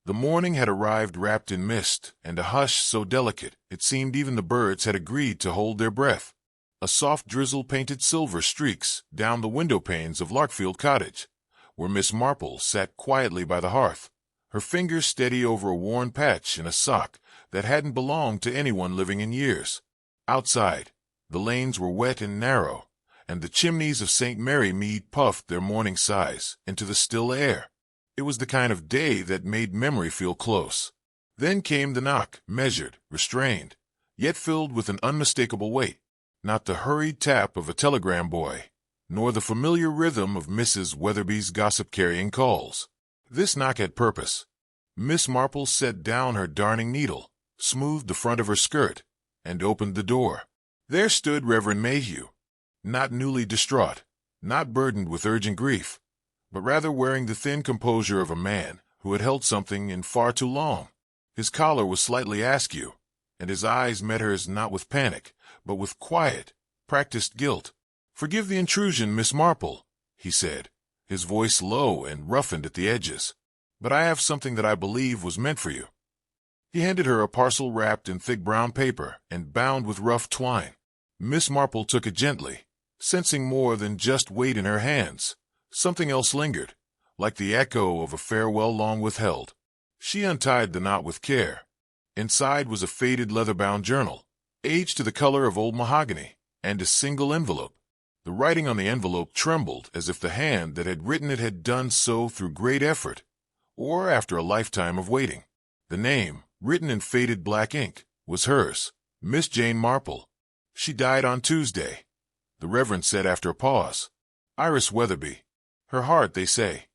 The morning had arrived wrapped in mist, and a hush so delicate it seemed even the birds had agreed to hold their breath. A soft drizzle painted silver streaks down the window panes of Larkfield Cottage, where Miss Marple sat quietly by the hearth, her fingers steady over a worn patch in a sock that hadn't belonged to anyone living in years. Outside, the lanes were wet and narrow, and the chimneys of St. Mary Mead puffed their morning sighs into the still air. It was the kind of day that made memory feel close. Then came the knock, measured, restrained, yet filled with an unmistakable weight. Not the hurried tap of a telegram boy, nor the familiar rhythm of Mrs. Weatherby's gossip-carrying calls. This knock had purpose. Miss Marple set down her darning needle, smoothed the front of her skirt, and opened the door. There stood Reverend Mayhew, not newly distraught, not burdened with urgent grief, but rather wearing the thin composure of a man who had held something in far too long. His collar was slightly askew, and his eyes met hers not with panic, but with quiet, practiced guilt. "Forgive the intrusion, Miss Marple," he said, his voice low and roughened at the edges, "but I have something that I believe was meant for you." He handed her a parcel wrapped in thick brown paper and bound with rough twine. Miss Marple took it gently, sensing more than just weight in her hands. Something else lingered, like the echo of a farewell long withheld. She untied the knot with care. Inside was a faded leather-bound journal, aged to the color of old mahogany, and a single envelope. The writing on the envelope trembled as if the hand that had written it had done so through great effort, or after a lifetime of waiting. The name, written in faded black ink, was hers, Miss Jane Marple. "She died on Tuesday," the Reverend said after a pause. "Iris Weatherby. Her heart, they say."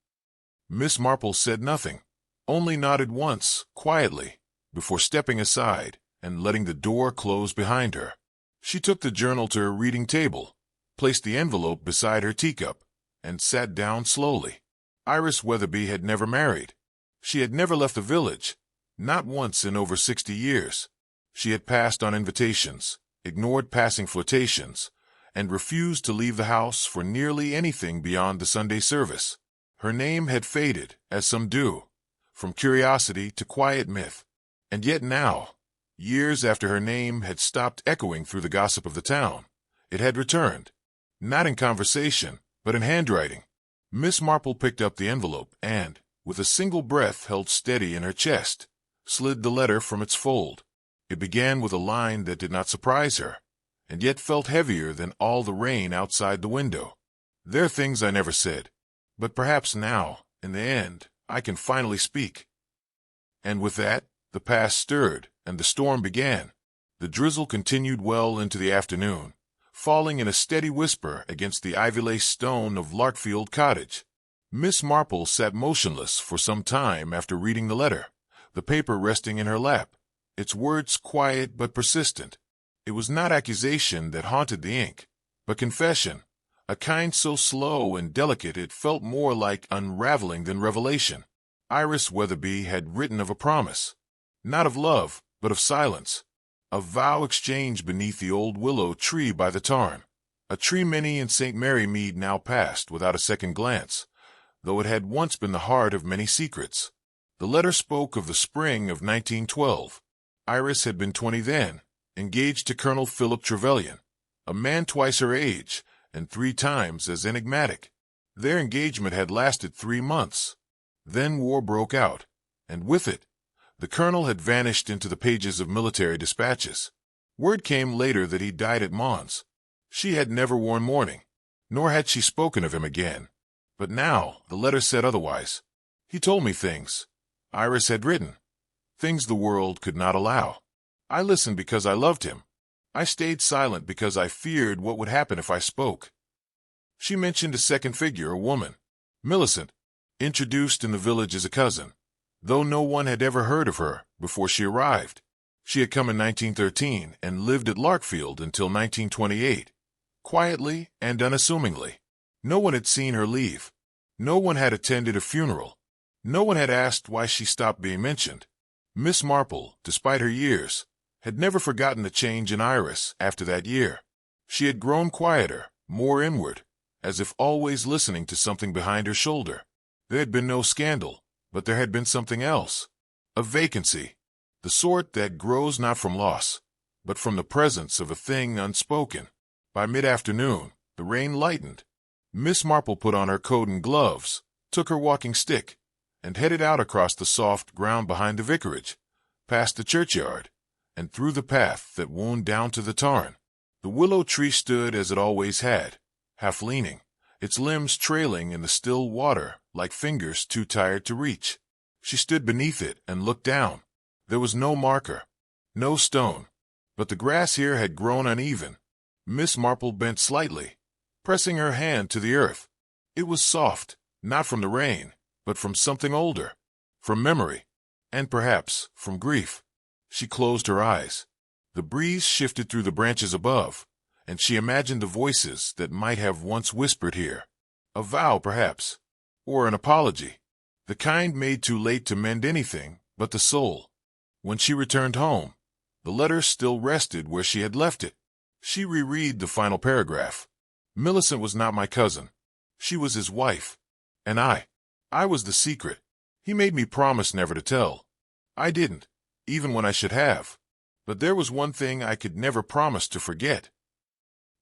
Miss Marple said nothing, only nodded once, quietly, before stepping aside and letting the door close behind her. She took the journal to her reading table, placed the envelope beside her teacup, and sat down slowly. Iris Weatherby had never married. She had never left the village, not once in over 60 years. She had passed on invitations, ignored passing flirtations, and refused to leave the house for nearly anything beyond the Sunday service. Her name had faded, as some do, from curiosity to quiet myth. And yet now, years after her name had stopped echoing through the gossip of the town, it had returned, not in conversation, but in handwriting. Miss Marple picked up the envelope and, with a single breath held steady in her chest, slid the letter from its fold. It began with a line that did not surprise her, and yet felt heavier than all the rain outside the window. "There are things I never said, but perhaps now, in the end, I can finally speak." And with that, the past stirred, and the storm began. The drizzle continued well into the afternoon, falling in a steady whisper against the ivy-laced stone of Larkfield Cottage. Miss Marple sat motionless for some time after reading the letter, the paper resting in her lap, its words quiet but persistent. It was not accusation that haunted the ink, but confession, a kind so slow and delicate it felt more like unraveling than revelation. Iris Weatherby had written of a promise, not of love, but of silence, a vow exchanged beneath the old willow tree by the tarn, a tree many in St. Mary Mead now passed without a second glance, though it had once been the heart of many secrets. The letter spoke of the spring of 1912. Iris had been 20 then, engaged to Colonel Philip Trevelyan, a man twice her age and 3 times as enigmatic. Their engagement had lasted 3 months. Then war broke out, and with it, the colonel had vanished into the pages of military dispatches. Word came later that he died at Mons. She had never worn mourning, nor had she spoken of him again. But now the letter said otherwise. He told me things, Iris had written, things the world could not allow. I listened because I loved him. I stayed silent because I feared what would happen if I spoke. She mentioned a second figure, a woman, Millicent, introduced in the village as a cousin, though no one had ever heard of her before she arrived. She had come in 1913 and lived at Larkfield until 1928, quietly and unassumingly. No one had seen her leave. No one had attended a funeral. No one had asked why she stopped being mentioned. Miss Marple, despite her years, had never forgotten the change in Iris after that year. She had grown quieter, more inward, as if always listening to something behind her shoulder. There had been no scandal, but there had been something else, A vacancy. The sort that grows not from loss, but from the presence of a thing unspoken. By mid-afternoon, the rain lightened. Miss Marple put on her coat and gloves, took her walking stick, and headed out across the soft ground behind the vicarage, past the churchyard, and through the path that wound down to the tarn. The willow tree stood as it always had, half leaning, its limbs trailing in the still water like fingers too tired to reach. She stood beneath it and looked down. There was no marker, no stone, but the grass here had grown uneven. Miss Marple bent slightly, pressing her hand to the earth. It was soft, not from the rain, but from something older, from memory, and perhaps from grief. She closed her eyes. The breeze shifted through the branches above, and she imagined the voices that might have once whispered here. A vow, perhaps, or an apology, the kind made too late to mend anything but the soul. When she returned home, the letter still rested where she had left it. She reread the final paragraph. Millicent was not my cousin. She was his wife. And I was the secret. He made me promise never to tell. I didn't, even when I should have. But there was one thing I could never promise to forget.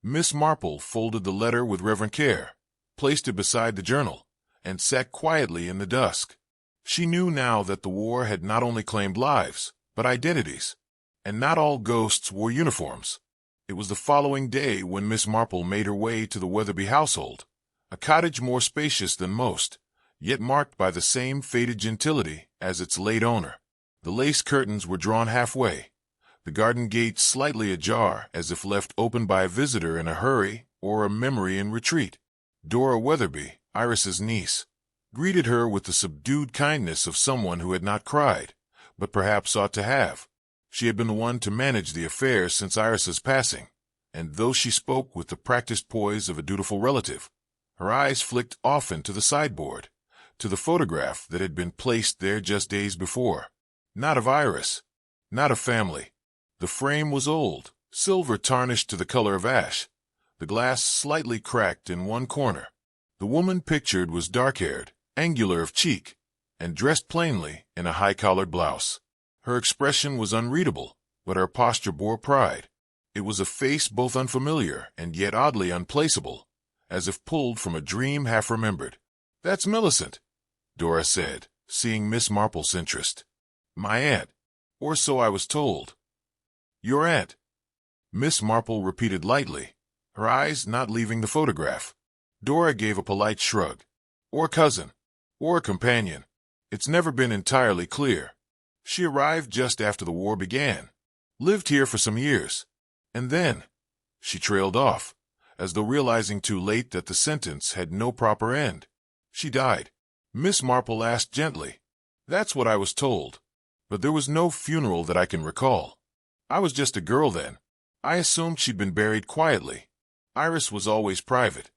Miss Marple folded the letter with reverent care, placed it beside the journal, and sat quietly in the dusk. She knew now that the war had not only claimed lives, but identities, and not all ghosts wore uniforms. It was the following day when Miss Marple made her way to the Weatherby household, a cottage more spacious than most, yet marked by the same faded gentility as its late owner. The lace curtains were drawn halfway, the garden gate slightly ajar as if left open by a visitor in a hurry or a memory in retreat. Dora Weatherby, Iris's niece, greeted her with the subdued kindness of someone who had not cried, but perhaps ought to have. She had been the one to manage the affair since Iris's passing, and though she spoke with the practiced poise of a dutiful relative, her eyes flicked often to the sideboard, to the photograph that had been placed there just days before. Not of Iris, not of family. The frame was old, silver tarnished to the color of ash, the glass slightly cracked in one corner. The woman pictured was dark-haired, angular of cheek, and dressed plainly in a high-collared blouse. Her expression was unreadable, but her posture bore pride. It was a face both unfamiliar and yet oddly unplaceable, as if pulled from a dream half-remembered. "That's Millicent," Dora said, seeing Miss Marple's interest. "My aunt, or so I was told." "Your aunt," Miss Marple repeated lightly, her eyes not leaving the photograph. Dora gave a polite shrug. "Or cousin, or companion. It's never been entirely clear. She arrived just after the war began, lived here for some years, and then—" She trailed off, as though realizing too late that the sentence had no proper end. "She died," Miss Marple asked gently. "That's what I was told, but there was no funeral that I can recall. I was just a girl then. I assumed she'd been buried quietly. Iris was always private."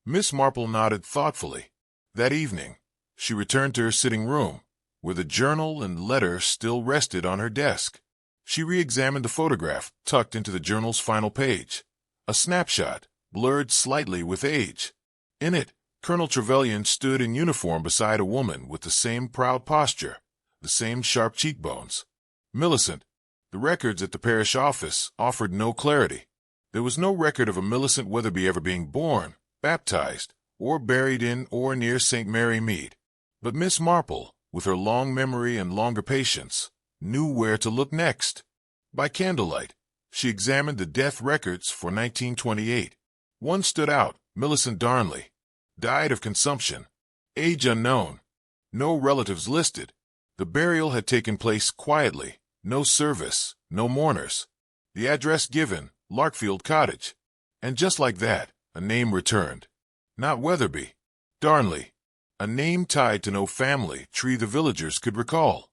Miss Marple nodded thoughtfully. That evening, she returned to her sitting room, where the journal and letter still rested on her desk. She re-examined the photograph tucked into the journal's final page, a snapshot, blurred slightly with age. In it, Colonel Trevelyan stood in uniform beside a woman with the same proud posture, the same sharp cheekbones. Millicent. The records at the parish office offered no clarity. There was no record of a Millicent Weatherby ever being born, baptized, or buried in or near St. Mary Mead. But Miss Marple, with her long memory and longer patience, knew where to look next. By candlelight, she examined the death records for 1928. One stood out, Millicent Darnley. Died of consumption. Age unknown. No relatives listed. The burial had taken place quietly. No service, no mourners. The address given, Larkfield Cottage. And just like that, a name returned. Not Weatherby. Darnley. A name tied to no family tree the villagers could recall.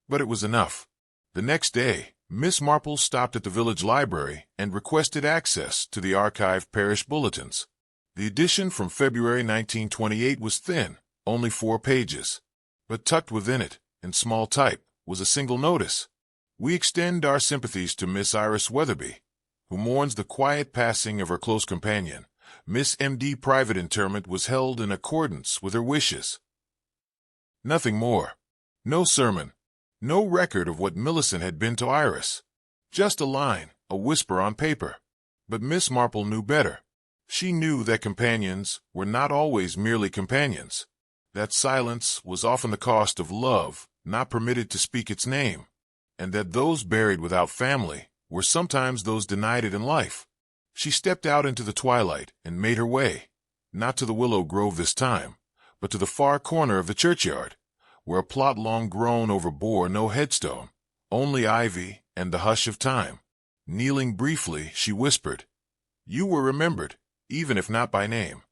But it was enough. The next day, Miss Marple stopped at the village library and requested access to the archived parish bulletins. The edition from February 1928 was thin, only 4 pages. But tucked within it, in small type, was a single notice. "We extend our sympathies to Miss Iris Weatherby, who mourns the quiet passing of her close companion. Miss M.D. private interment was held in accordance with her wishes." Nothing more. No sermon, No record of what Millicent had been to Iris. Just a line, a whisper on paper. But Miss Marple knew better. She knew that companions were not always merely companions. That silence was often the cost of love, not permitted to speak its name. And that those buried without family were sometimes those denied it in life. She stepped out into the twilight and made her way, not to the willow grove this time, but to the far corner of the churchyard, where a plot long grown over bore no headstone, only ivy and the hush of time. Kneeling briefly, she whispered, "You were remembered, even if not by name."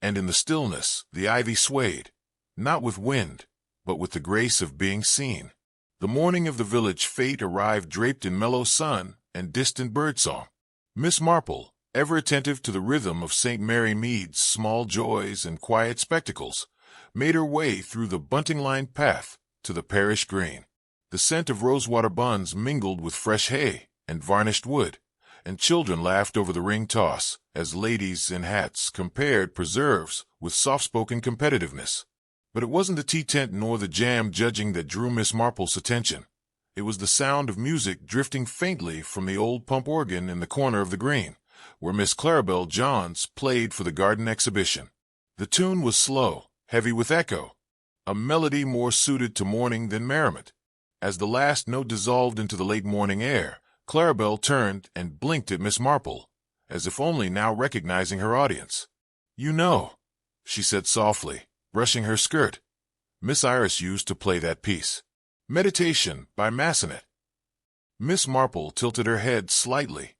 And in the stillness, the ivy swayed, not with wind, but with the grace of being seen. The morning of the village fete arrived draped in mellow sun and distant birdsong. Miss Marple, ever attentive to the rhythm of St. Mary Mead's small joys and quiet spectacles, made her way through the bunting-lined path to the parish green. The scent of rosewater buns mingled with fresh hay and varnished wood, and children laughed over the ring toss as ladies in hats compared preserves with soft-spoken competitiveness. But it wasn't the tea tent nor the jam judging that drew Miss Marple's attention. It was the sound of music drifting faintly from the old pump organ in the corner of the green, where Miss Clarabelle Johns played for the garden exhibition. The tune was slow, heavy with echo, a melody more suited to mourning than merriment. As the last note dissolved into the late morning air, Clarabelle turned and blinked at Miss Marple, as if only now recognizing her audience. "You know," she said softly, brushing her skirt. "Miss Iris used to play that piece. Meditation by Massenet." Miss Marple tilted her head slightly.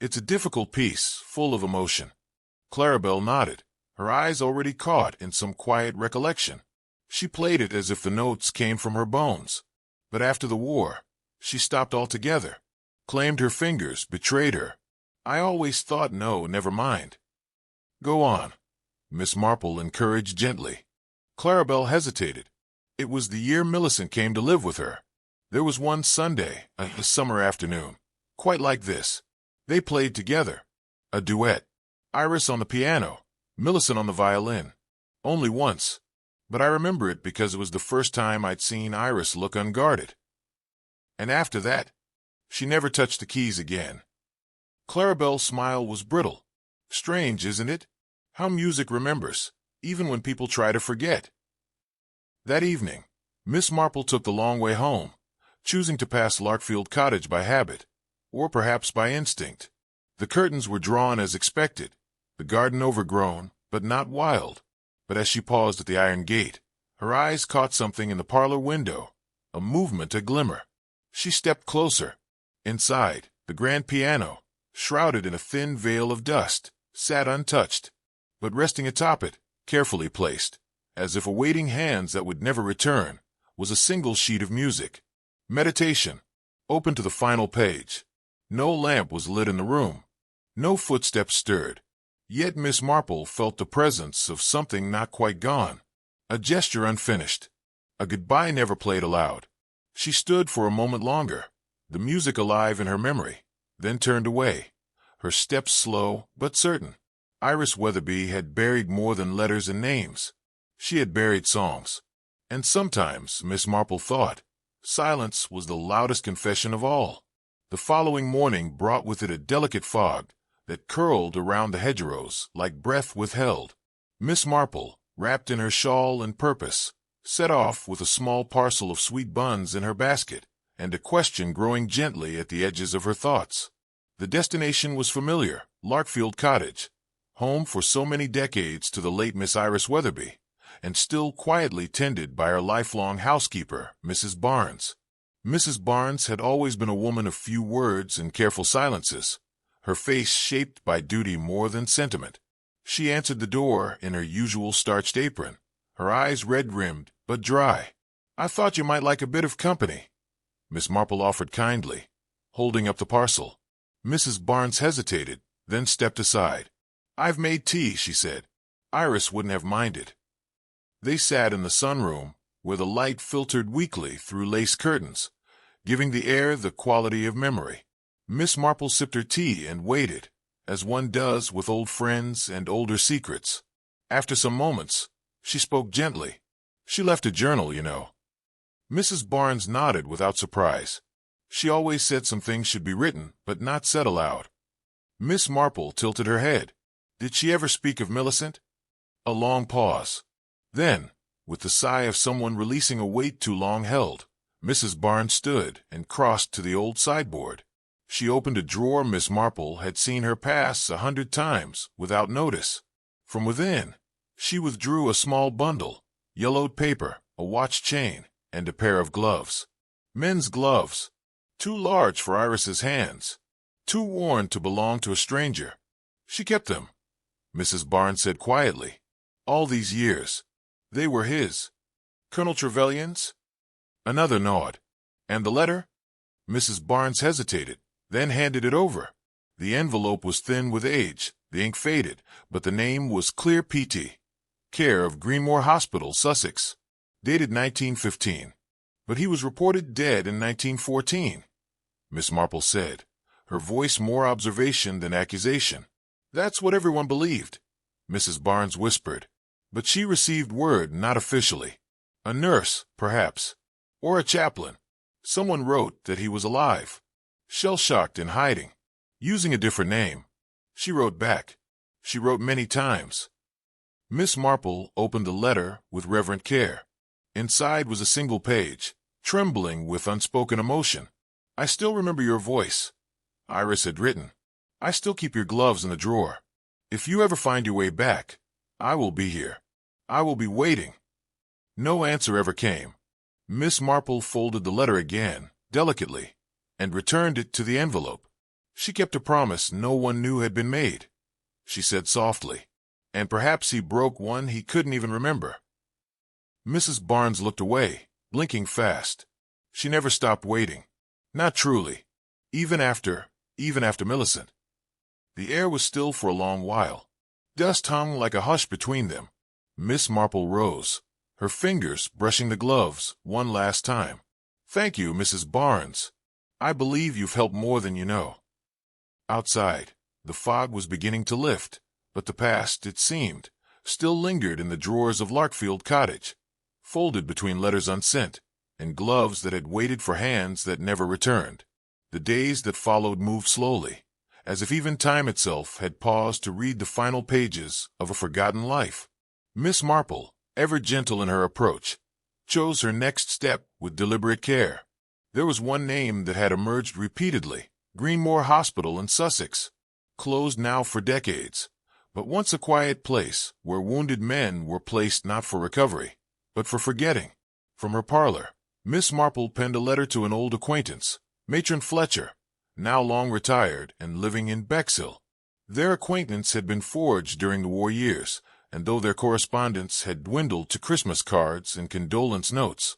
"It's a difficult piece, full of emotion." Clarabelle nodded, her eyes already caught in some quiet recollection. She played it as if the notes came from her bones. But after the war, she stopped altogether. Claimed her fingers betrayed her. "I always thought no, never mind." "Go on," Miss Marple encouraged gently. Clarabelle hesitated. It was the year Millicent came to live with her. There was one Sunday, a summer afternoon, quite like this. They played together. A duet. Iris on the piano, Millicent on the violin. Only once. But I remember it because it was the first time I'd seen Iris look unguarded. And after that, she never touched the keys again. Clarabelle's smile was brittle. Strange, isn't it? How music remembers, even when people try to forget. That evening, Miss Marple took the long way home, choosing to pass Larkfield Cottage by habit, or perhaps by instinct. The curtains were drawn as expected, the garden overgrown, but not wild. But as she paused at the iron gate, her eyes caught something in the parlor window, a movement, a glimmer. She stepped closer. Inside, the grand piano, shrouded in a thin veil of dust, sat untouched, but resting atop it, carefully placed, as if awaiting hands that would never return, was a single sheet of music. Meditation, open to the final page. No lamp was lit in the room. No footsteps stirred. Yet Miss Marple felt the presence of something not quite gone, a gesture unfinished, a goodbye never played aloud. She stood for a moment longer, the music alive in her memory, then turned away, her steps slow but certain. Iris Weatherby had buried more than letters and names. She had buried songs. And sometimes, Miss Marple thought, silence was the loudest confession of all. The following morning brought with it a delicate fog that curled around the hedgerows like breath withheld. Miss Marple, wrapped in her shawl and purpose, set off with a small parcel of sweet buns in her basket, and a question growing gently at the edges of her thoughts. The destination was familiar, Larkfield Cottage, home for so many decades to the late Miss Iris Weatherby, and still quietly tended by her lifelong housekeeper, Mrs. Barnes. Mrs. Barnes had always been a woman of few words and careful silences, her face shaped by duty more than sentiment. She answered the door in her usual starched apron, her eyes red-rimmed but dry. "I thought you might like a bit of company," Miss Marple offered kindly, holding up the parcel. Mrs. Barnes hesitated, then stepped aside. "I've made tea," she said. Iris wouldn't have minded. They sat in the sunroom, where the light filtered weakly through lace curtains, giving the air the quality of memory. Miss Marple sipped her tea and waited, as one does with old friends and older secrets. After some moments, she spoke gently. "She left a journal, you know." Mrs. Barnes nodded without surprise. She always said some things should be written, but not said aloud. Miss Marple tilted her head. Did she ever speak of Millicent? A long pause. Then, with the sigh of someone releasing a weight too long held, Mrs. Barnes stood and crossed to the old sideboard. She opened a drawer Miss Marple had seen her pass 100 times without notice. From within, she withdrew a small bundle, yellowed paper, a watch chain, and a pair of gloves. Men's gloves. Too large for Iris's hands. Too worn to belong to a stranger. She kept them, Mrs. Barnes said quietly. All these years. They were his. Colonel Trevelyan's? Another nod. And the letter? Mrs. Barnes hesitated, then handed it over. The envelope was thin with age, the ink faded, but the name was clear P.T. Care of Greenmore Hospital, Sussex. Dated 1915. But he was reported dead in 1914, Miss Marple said, her voice more observation than accusation. That's what everyone believed, Mrs. Barnes whispered. But she received word not officially. A nurse, perhaps, or a chaplain. Someone wrote that he was alive, shell-shocked and hiding, using a different name. She wrote back. She wrote many times. Miss Marple opened the letter with reverent care. Inside was a single page, trembling with unspoken emotion. I still remember your voice, Iris had written. I still keep your gloves in the drawer. If you ever find your way back, I will be here. I will be waiting. No answer ever came. Miss Marple folded the letter again, delicately, and returned it to the envelope. She kept a promise no one knew had been made, she said softly, and perhaps he broke one he couldn't even remember. Mrs. Barnes looked away, blinking fast. She never stopped waiting. Not truly. Even after Millicent. The air was still for a long while. Dust hung like a hush between them. Miss Marple rose, her fingers brushing the gloves one last time. Thank you, Mrs. Barnes. I believe you've helped more than you know. Outside, the fog was beginning to lift, but the past, it seemed, still lingered in the drawers of Larkfield Cottage, folded between letters unsent, and gloves that had waited for hands that never returned. The days that followed moved slowly, as if even time itself had paused to read the final pages of a forgotten life. Miss Marple, ever gentle in her approach, chose her next step with deliberate care. There was one name that had emerged repeatedly, Greenmore Hospital in Sussex, closed now for decades, but once a quiet place where wounded men were placed not for recovery, but for forgetting. From her parlor, Miss Marple penned a letter to an old acquaintance, Matron Fletcher, now long retired and living in Bexhill. Their acquaintance had been forged during the war years, and though their correspondence had dwindled to Christmas cards and condolence notes,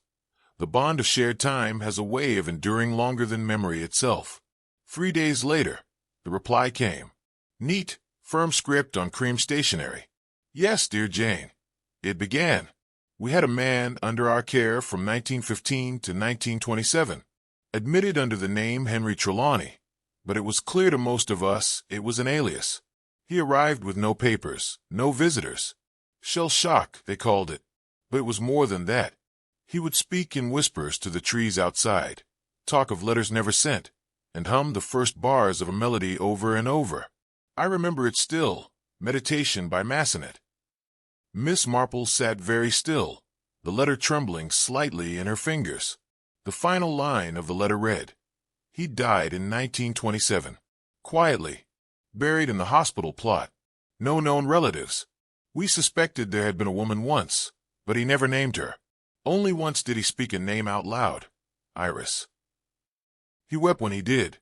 the bond of shared time has a way of enduring longer than memory itself. 3 days later, the reply came. Neat, firm script on cream stationery. Yes, dear Jane. It began. We had a man under our care from 1915 to 1927, admitted under the name Henry Trelawney, but it was clear to most of us it was an alias. He arrived with no papers, no visitors. Shell shock, they called it. But it was more than that. He would speak in whispers to the trees outside, talk of letters never sent, and hum the first bars of a melody over and over. I remember it still, Meditation by Massenet. Miss Marple sat very still, the letter trembling slightly in her fingers. The final line of the letter read, He died in 1927, quietly, buried in the hospital plot. No known relatives. We suspected there had been a woman once, but he never named her. Only once did he speak a name out loud, Iris. He wept when he did.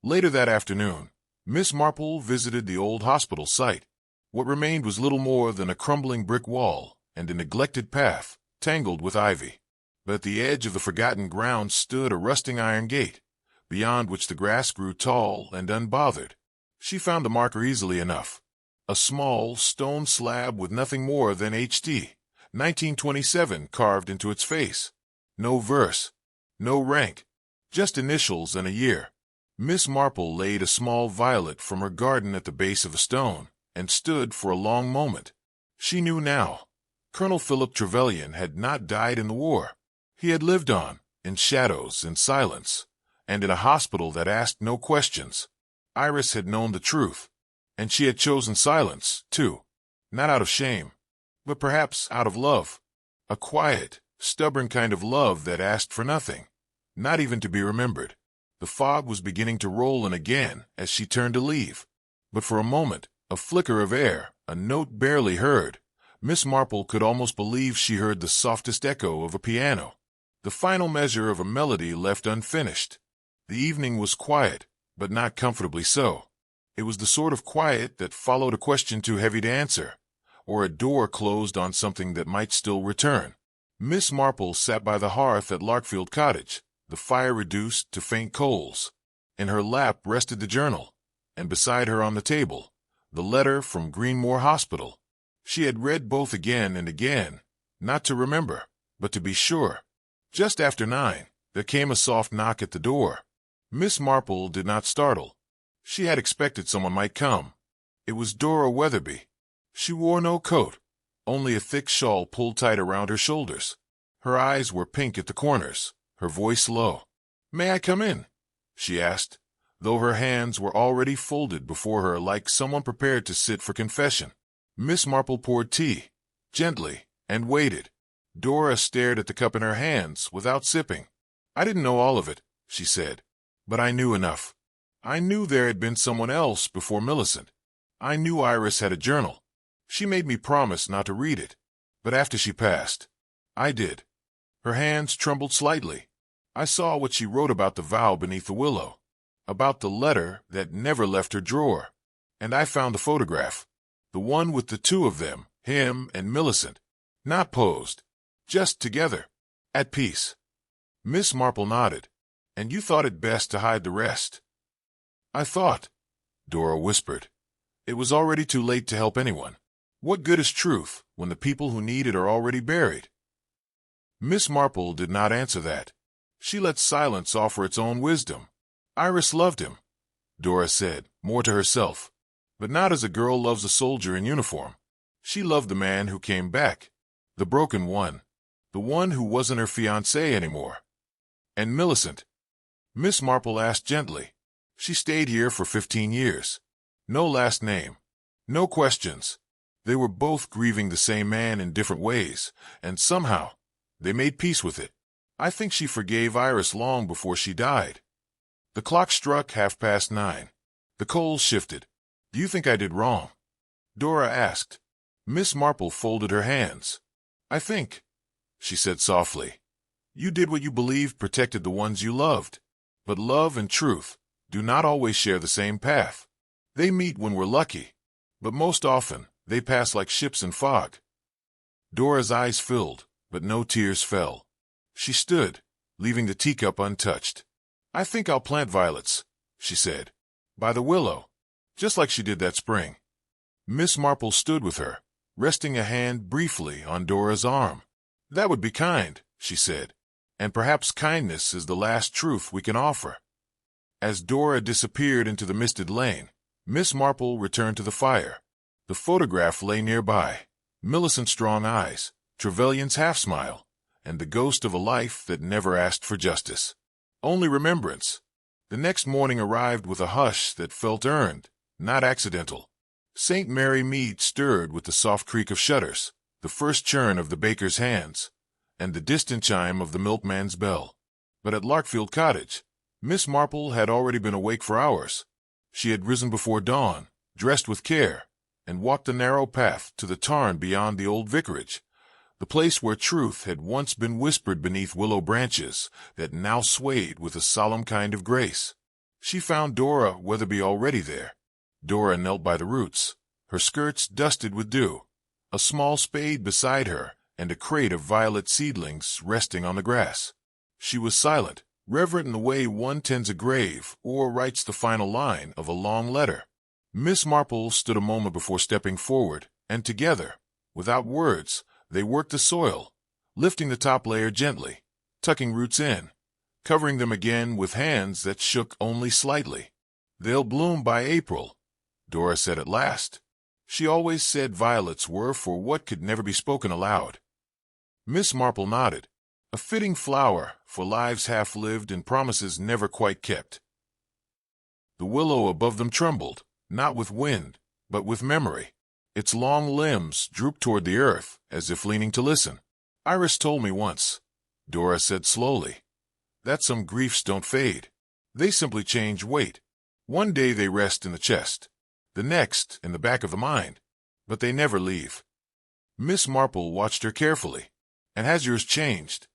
Later that afternoon, Miss Marple visited the old hospital site. What remained was little more than a crumbling brick wall and a neglected path, tangled with ivy. But at the edge of the forgotten ground stood a rusting iron gate, beyond which the grass grew tall and unbothered. She found the marker easily enough. A small stone slab with nothing more than H.D. 1927 carved into its face. No verse, no rank, just initials and a year. Miss Marple laid a small violet from her garden at the base of a stone, and stood for a long moment. She knew now. Colonel Philip Trevelyan had not died in the war. He had lived on, in shadows and silence, and in a hospital that asked no questions. Iris had known the truth, and she had chosen silence, too. Not out of shame, but perhaps out of love. A quiet, stubborn kind of love that asked for nothing, not even to be remembered. The fog was beginning to roll in again as she turned to leave. But for a moment, a flicker of air, a note barely heard, Miss Marple could almost believe she heard the softest echo of a piano, the final measure of a melody left unfinished. The evening was quiet, but not comfortably so. It was the sort of quiet that followed a question too heavy to answer, or a door closed on something that might still return. Miss Marple sat by the hearth at Larkfield Cottage, the fire reduced to faint coals. In her lap rested the journal, and beside her on the table, the letter from Greenmore Hospital. She had read both again and again, not to remember, but to be sure. Just after 9, there came a soft knock at the door. Miss Marple did not startle. She had expected someone might come. It was Dora Weatherby. She wore no coat, only a thick shawl pulled tight around her shoulders. Her eyes were pink at the corners, her voice low. "May I come in?" she asked, though her hands were already folded before her like someone prepared to sit for confession. Miss Marple poured tea, gently, and waited. Dora stared at the cup in her hands without sipping. "I didn't know all of it," she said, "but I knew enough. I knew there had been someone else before Millicent. I knew Iris had a journal. She made me promise not to read it, but after she passed, I did." Her hands trembled slightly. "I saw what she wrote about the vow beneath the willow, about the letter that never left her drawer, and I found the photograph, the one with the two of them, him and Millicent, not posed, just together, at peace." Miss Marple nodded. "And you thought it best to hide the rest?" "I thought," Dora whispered. "It was already too late to help anyone. What good is truth when the people who need it are already buried?" Miss Marple did not answer that. She let silence offer its own wisdom. "Iris loved him," Dora said, more to herself, "but not as a girl loves a soldier in uniform. She loved the man who came back, the broken one, the one who wasn't her fiancé anymore." "And Millicent?" Miss Marple asked gently. "She stayed here for 15 years. No last name. No questions. They were both grieving the same man in different ways, and somehow they made peace with it. I think she forgave Iris long before she died." The clock struck 9:30. The coals shifted. "Do you think I did wrong?" Dora asked. Miss Marple folded her hands. "I think," she said softly, "you did what you believed protected the ones you loved. But love and truth do not always share the same path. They meet when we're lucky, but most often they pass like ships in fog." Dora's eyes filled, but no tears fell. She stood, leaving the teacup untouched. "I think I'll plant violets," she said, "by the willow, just like she did that spring." Miss Marple stood with her, resting a hand briefly on Dora's arm. "That would be kind," she said, "and perhaps kindness is the last truth we can offer." As Dora disappeared into the misted lane, Miss Marple returned to the fire. The photograph lay nearby, Millicent's strong eyes, Trevelyan's half-smile, and the ghost of a life that never asked for justice. Only remembrance. The next morning arrived with a hush that felt earned, not accidental. St. Mary Mead stirred with the soft creak of shutters, the first churn of the baker's hands, and the distant chime of the milkman's bell. But at Larkfield Cottage, Miss Marple had already been awake for hours. She had risen before dawn, dressed with care, and walked the narrow path to the tarn beyond the old vicarage, the place where truth had once been whispered beneath willow branches that now swayed with a solemn kind of grace. She found Dora Weatherby already there. Dora knelt by the roots, her skirts dusted with dew, a small spade beside her, and a crate of violet seedlings resting on the grass. She was silent, reverent in the way one tends a grave or writes the final line of a long letter. Miss Marple stood a moment before stepping forward, and together, without words, they worked the soil, lifting the top layer gently, tucking roots in, covering them again with hands that shook only slightly. "They'll bloom by April," Dora said at last. She always said violets were for what could never be spoken aloud. Miss Marple nodded. A fitting flower for lives half-lived and promises never quite kept. The willow above them trembled, not with wind, but with memory. Its long limbs drooped toward the earth, as if leaning to listen. "Iris told me once," Dora said slowly, "that some griefs don't fade. They simply change weight. One day they rest in the chest, the next in the back of the mind, but they never leave." Miss Marple watched her carefully. "And has yours changed?"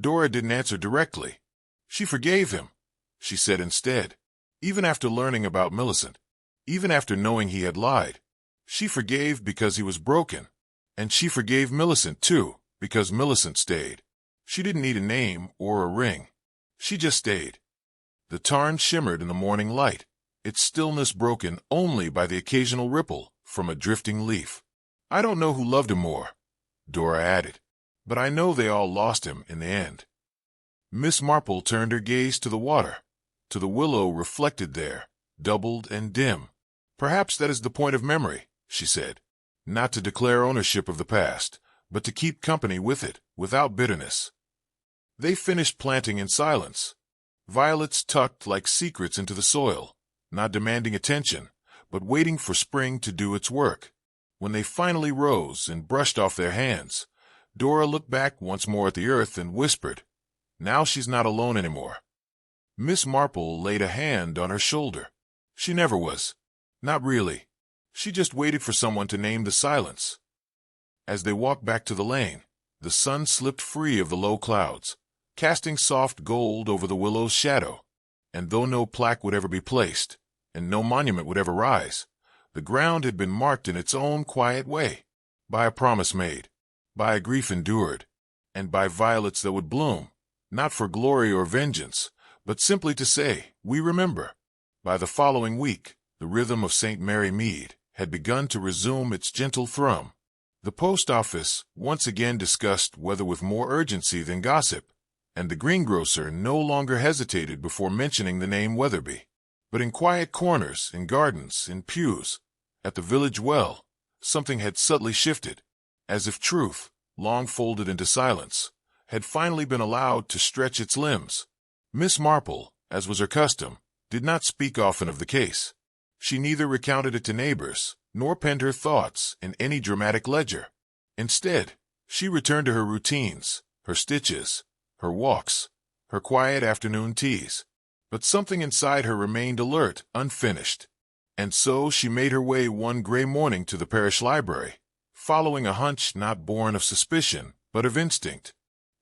Dora didn't answer directly. She forgave him, she said instead. Even after learning about Millicent, even after knowing he had lied, she forgave because he was broken. And she forgave Millicent, too, because Millicent stayed. She didn't need a name or a ring. She just stayed. The tarn shimmered in the morning light, its stillness broken only by the occasional ripple from a drifting leaf. "I don't know who loved him more," Dora added, "but I know they all lost him in the end." Miss Marple turned her gaze to the water, to the willow reflected there, doubled and dim. "Perhaps that is the point of memory," she said. "Not to declare ownership of the past, but to keep company with it, without bitterness." They finished planting in silence. Violets tucked like secrets into the soil, not demanding attention, but waiting for spring to do its work. When they finally rose and brushed off their hands, Dora looked back once more at the earth and whispered, "Now she's not alone anymore." Miss Marple laid a hand on her shoulder. She never was. Not really. She just waited for someone to name the silence. As they walked back to the lane, the sun slipped free of the low clouds, casting soft gold over the willow's shadow. And though no plaque would ever be placed, and no monument would ever rise, the ground had been marked in its own quiet way, by a promise made, by a grief endured, and by violets that would bloom, not for glory or vengeance, but simply to say, "We remember." By the following week, the rhythm of St. Mary Mead had begun to resume its gentle thrum. The post office once again discussed whether with more urgency than gossip, and the greengrocer no longer hesitated before mentioning the name Weatherby. But in quiet corners, in gardens, in pews, at the village well, something had subtly shifted, as if truth, long folded into silence, had finally been allowed to stretch its limbs. Miss Marple, as was her custom, did not speak often of the case. She neither recounted it to neighbors, nor penned her thoughts in any dramatic ledger. Instead, she returned to her routines, her stitches, her walks, her quiet afternoon teas. But something inside her remained alert, unfinished. And so she made her way one gray morning to the parish library, following a hunch not born of suspicion, but of instinct.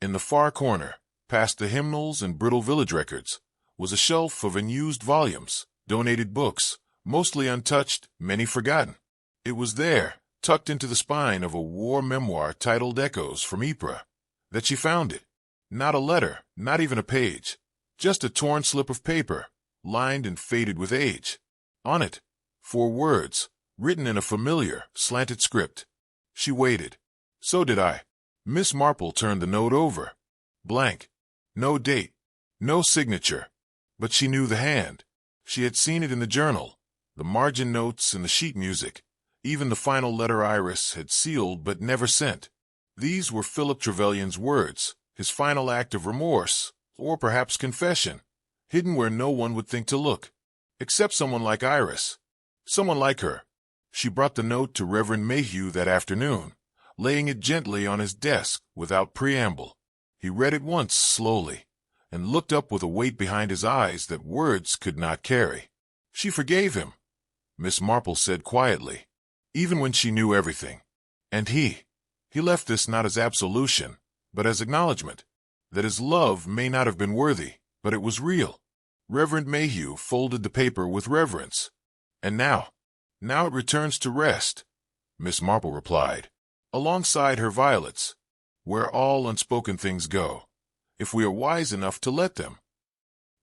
In the far corner, past the hymnals and brittle village records, was a shelf of unused volumes, donated books, mostly untouched, many forgotten. It was there, tucked into the spine of a war memoir titled Echoes from Ypres, that she found it. Not a letter, not even a page, just a torn slip of paper, lined and faded with age. On it, 4 words, written in a familiar, slanted script. She waited. So did I. Miss Marple turned the note over. Blank. No date. No signature. But she knew the hand. She had seen it in the journal, the margin notes and the sheet music, even the final letter Iris had sealed but never sent. These were Philip Trevelyan's words, his final act of remorse, or perhaps confession, hidden where no one would think to look, except someone like Iris, someone like her. She brought the note to Reverend Mayhew that afternoon, laying it gently on his desk without preamble. He read it once slowly, and looked up with a weight behind his eyes that words could not carry. She forgave him, Miss Marple said quietly, even when she knew everything. And he left this not as absolution, but as acknowledgment, that his love may not have been worthy, but it was real. Reverend Mayhew folded the paper with reverence. And now it returns to rest, Miss Marple replied, alongside her violets, where all unspoken things go, if we are wise enough to let them.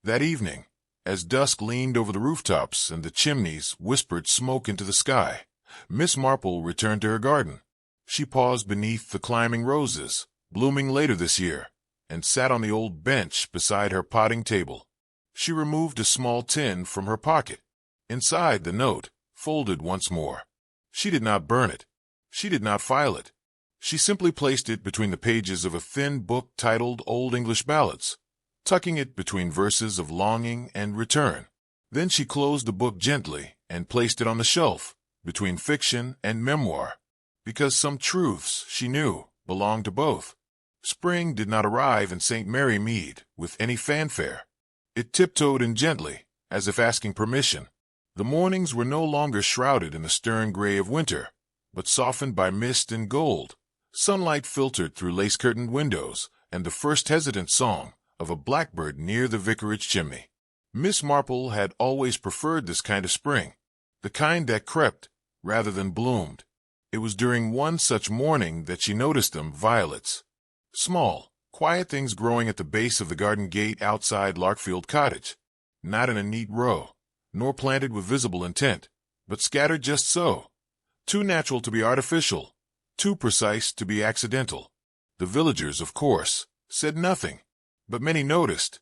That evening, as dusk leaned over the rooftops and the chimneys whispered smoke into the sky, Miss Marple returned to her garden. She paused beneath the climbing roses, blooming later this year, and sat on the old bench beside her potting table. She removed a small tin from her pocket. Inside, the note, folded once more. She did not burn it. She did not file it. She simply placed it between the pages of a thin book titled Old English Ballads, tucking it between verses of longing and return. Then she closed the book gently and placed it on the shelf, between fiction and memoir, because some truths, she knew, belonged to both. Spring did not arrive in St. Mary Mead with any fanfare. It tiptoed in gently, as if asking permission. The mornings were no longer shrouded in the stern gray of winter, but softened by mist and gold. Sunlight filtered through lace-curtained windows, and the first hesitant song of a blackbird near the vicarage chimney. Miss Marple had always preferred this kind of spring, the kind that crept rather than bloomed. It was during one such morning that she noticed them, violets. Small, quiet things growing at the base of the garden gate outside Larkfield Cottage, not in a neat row, nor planted with visible intent, but scattered just so, too natural to be artificial, too precise to be accidental. The villagers, of course, said nothing, but many noticed,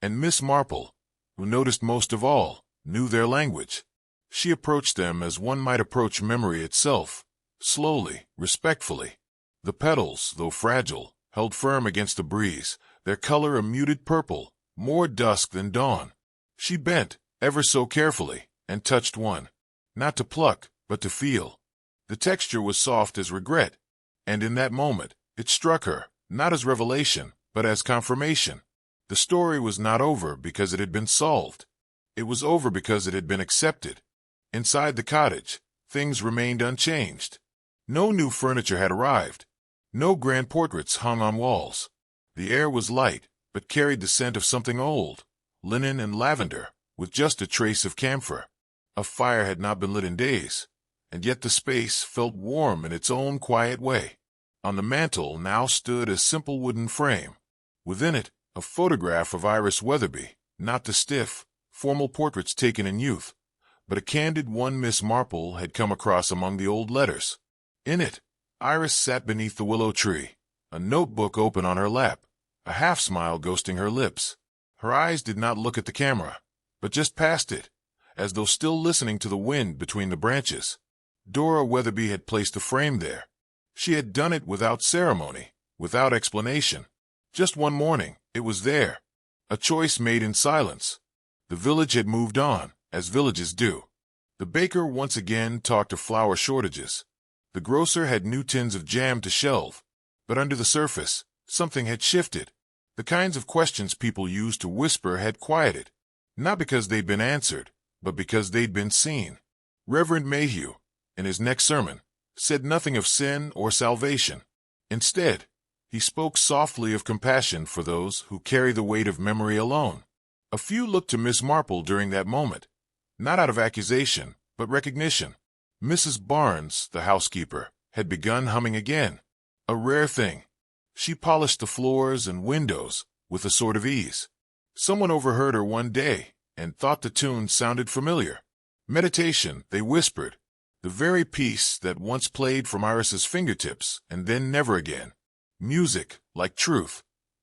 and Miss Marple, who noticed most of all, knew their language. She approached them as one might approach memory itself, slowly, respectfully. The petals, though fragile, held firm against the breeze, their color a muted purple, more dusk than dawn. She bent, ever so carefully, and touched one, not to pluck, but to feel. The texture was soft as regret, and in that moment it struck her, not as revelation, but as confirmation. The story was not over because it had been solved. It was over because it had been accepted. Inside the cottage, things remained unchanged. No new furniture had arrived. No grand portraits hung on walls. The air was light, but carried the scent of something old, linen and lavender, with just a trace of camphor. A fire had not been lit in days, and yet the space felt warm in its own quiet way. On the mantel now stood a simple wooden frame. Within it, a photograph of Iris Weatherby, not the stiff, formal portraits taken in youth, but a candid one Miss Marple had come across among the old letters. In it, Iris sat beneath the willow tree, a notebook open on her lap, a half-smile ghosting her lips. Her eyes did not look at the camera, but just past it, as though still listening to the wind between the branches. Dora Weatherby had placed the frame there. She had done it without ceremony, without explanation. Just one morning, it was there. A choice made in silence. The village had moved on, as villages do. The baker once again talked of flour shortages. The grocer had new tins of jam to shelve. But under the surface, something had shifted. The kinds of questions people used to whisper had quieted. Not because they'd been answered, but because they'd been seen. Reverend Mayhew, in his next sermon, said nothing of sin or salvation. Instead, he spoke softly of compassion for those who carry the weight of memory alone. A few looked to Miss Marple during that moment, not out of accusation, but recognition. Mrs. Barnes, the housekeeper, had begun humming again, a rare thing. She polished the floors and windows with a sort of ease. Someone overheard her one day and thought the tune sounded familiar. Meditation, they whispered, the very piece that once played from Iris's fingertips and then never again. Music, like truth,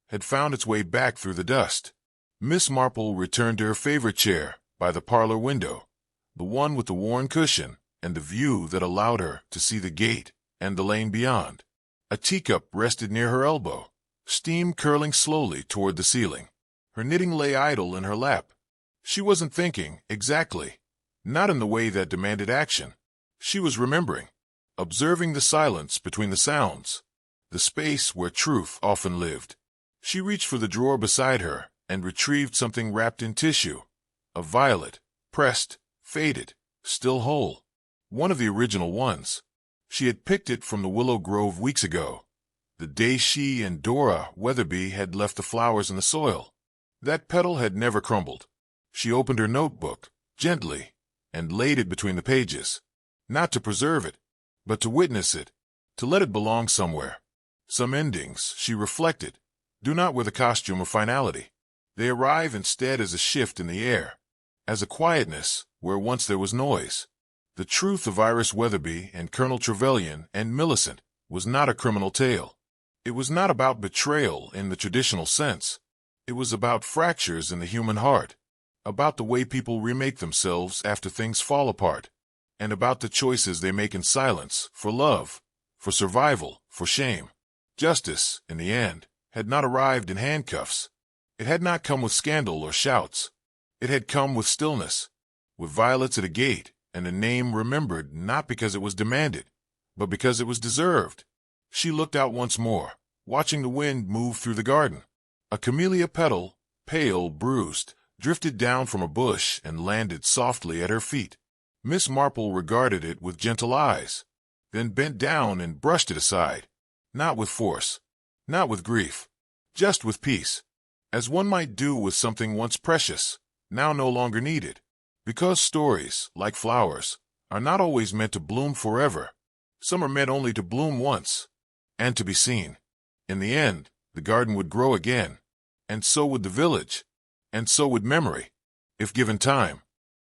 had found its way back through the dust. Miss Marple returned to her favorite chair by the parlor window, the one with the worn cushion and the view that allowed her to see the gate and the lane beyond. A teacup rested near her elbow, steam curling slowly toward the ceiling. Her knitting lay idle in her lap. She wasn't thinking, exactly, not in the way that demanded action. She was remembering, observing the silence between the sounds, the space where truth often lived. She reached for the drawer beside her and retrieved something wrapped in tissue, a violet, pressed, faded, still whole. One of the original ones. She had picked it from the willow grove weeks ago, the day she and Dora Weatherby had left the flowers in the soil. That petal had never crumbled. She opened her notebook, gently, and laid it between the pages. Not to preserve it, but to witness it, to let it belong somewhere. Some endings, she reflected, do not wear the costume of finality. They arrive instead as a shift in the air, as a quietness where once there was noise. The truth of Iris Weatherby and Colonel Trevelyan and Millicent was not a criminal tale. It was not about betrayal in the traditional sense. It was about fractures in the human heart, about the way people remake themselves after things fall apart, and about the choices they make in silence for love, for survival, for shame. Justice, in the end, had not arrived in handcuffs. It had not come with scandal or shouts. It had come with stillness, with violets at a gate, and a name remembered not because it was demanded, but because it was deserved. She looked out once more, watching the wind move through the garden. A camellia petal, pale, bruised, drifted down from a bush and landed softly at her feet. Miss Marple regarded it with gentle eyes, then bent down and brushed it aside, not with force, not with grief, just with peace, as one might do with something once precious, now no longer needed. Because stories, like flowers, are not always meant to bloom forever. Some are meant only to bloom once, and to be seen. In the end, the garden would grow again, and so would the village, and so would memory, if given time.